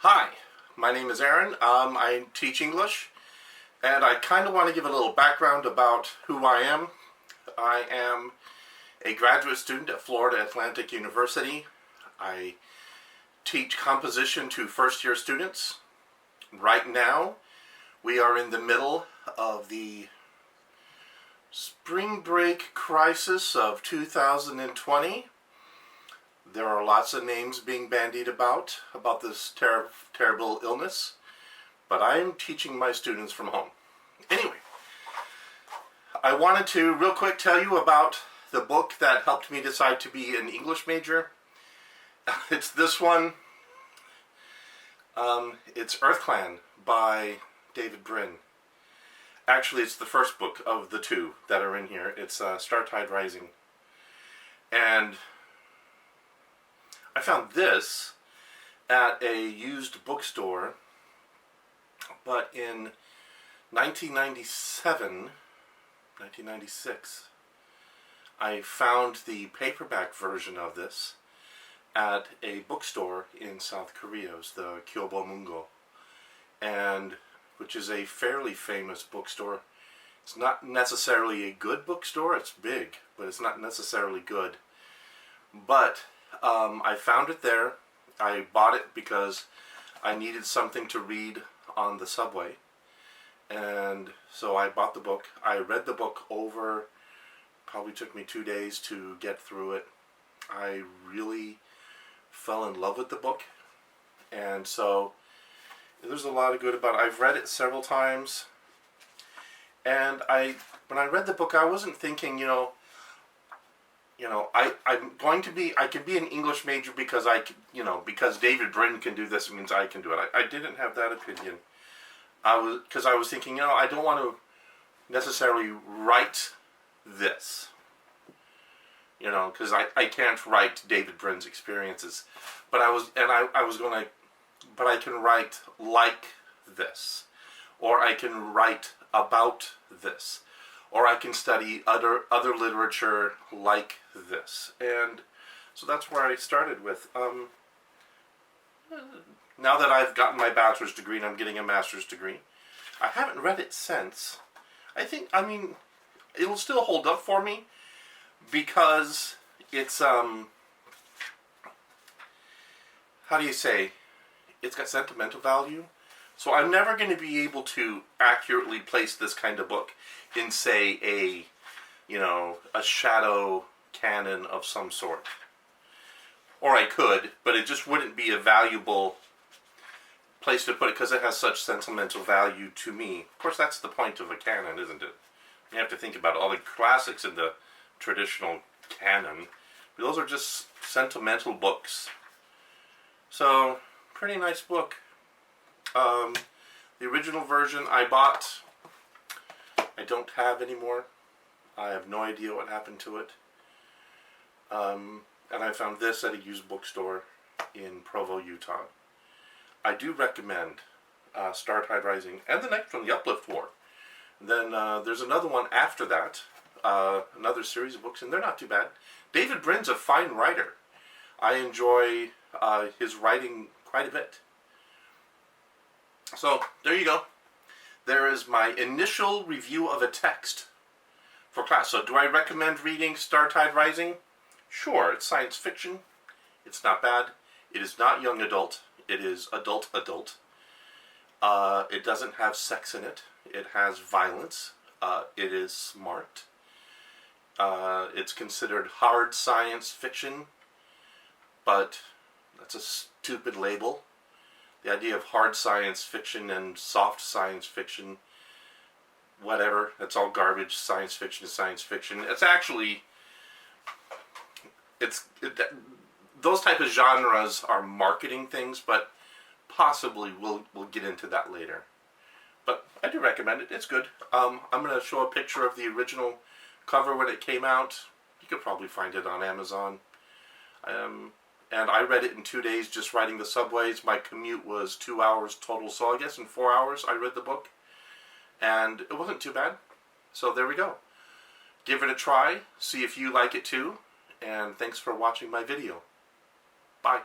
Hi, my name is Aaron. I teach English, and I kind of want to give a little background about who I am. I am a graduate student at Florida Atlantic University. I teach composition to first-year students. Right now, we are in the middle of the spring break crisis of 2020. There are lots of names being bandied about this terrible illness, but I am teaching my students from home. Anyway, I wanted to real quick tell you about the book that helped me decide to be an English major. It's this one. It's Earthclan by David Brin. Actually, it's the first book of the two that are in here. It's Startide Rising. And I found this at a used bookstore, but in 1996, I found the paperback version of this at a bookstore in South Korea. It was the Kyobomungo, and which is a fairly famous bookstore. It's not necessarily a good bookstore. It's big, but it's not necessarily good. But I found it there. I bought it because I needed something to read on the subway, and so I bought the book. I read the book over, probably took me 2 days to get through it. I really fell in love with the book, and so there's a lot of good about it. I've read it several times, and when I read the book, I wasn't thinking, I could be an English major because because David Brin can do this, it means I can do it. I didn't have that opinion. I was thinking, I don't want to necessarily write this, because I can't write David Brin's experiences, but I can write like this, or I can write about this, or I can study other literature like this. And so that's where I started with. Now that I've gotten my bachelor's degree and I'm getting a master's degree, I haven't read it since. It'll still hold up for me because it's, how do you say, it's got sentimental value. So I'm never going to be able to accurately place this kind of book in, say, a shadow canon of some sort. Or I could, but it just wouldn't be a valuable place to put it because it has such sentimental value to me. Of course, that's the point of a canon, isn't it? You have to think about all the classics in the traditional canon. But those are just sentimental books. So, pretty nice book. The original version I bought, I don't have anymore. I have no idea what happened to it. And I found this at a used bookstore in Provo, Utah. I do recommend Startide Rising and the next one, The Uplift War. Then there's another one after that, another series of books, and they're not too bad. David Brin's a fine writer. I enjoy his writing quite a bit. So, there you go. There is my initial review of a text for class. So, do I recommend reading Startide Rising? Sure, it's science fiction. It's not bad. It is not young adult. It is adult. It doesn't have sex in it. It has violence. It is smart. It's considered hard science fiction, but that's a stupid label. The idea of hard science fiction and soft science fiction, whatever, that's all garbage. Science fiction is science fiction. It's actually, those type of genres are marketing things, but possibly we'll get into that later. But I do recommend it. It's good. I'm going to show a picture of the original cover when it came out. You could probably find it on Amazon. And I read it in 2 days just riding the subways. My commute was 2 hours total, so I guess in 4 hours I read the book. And it wasn't too bad. So there we go. Give it a try. See if you like it too. And thanks for watching my video. Bye.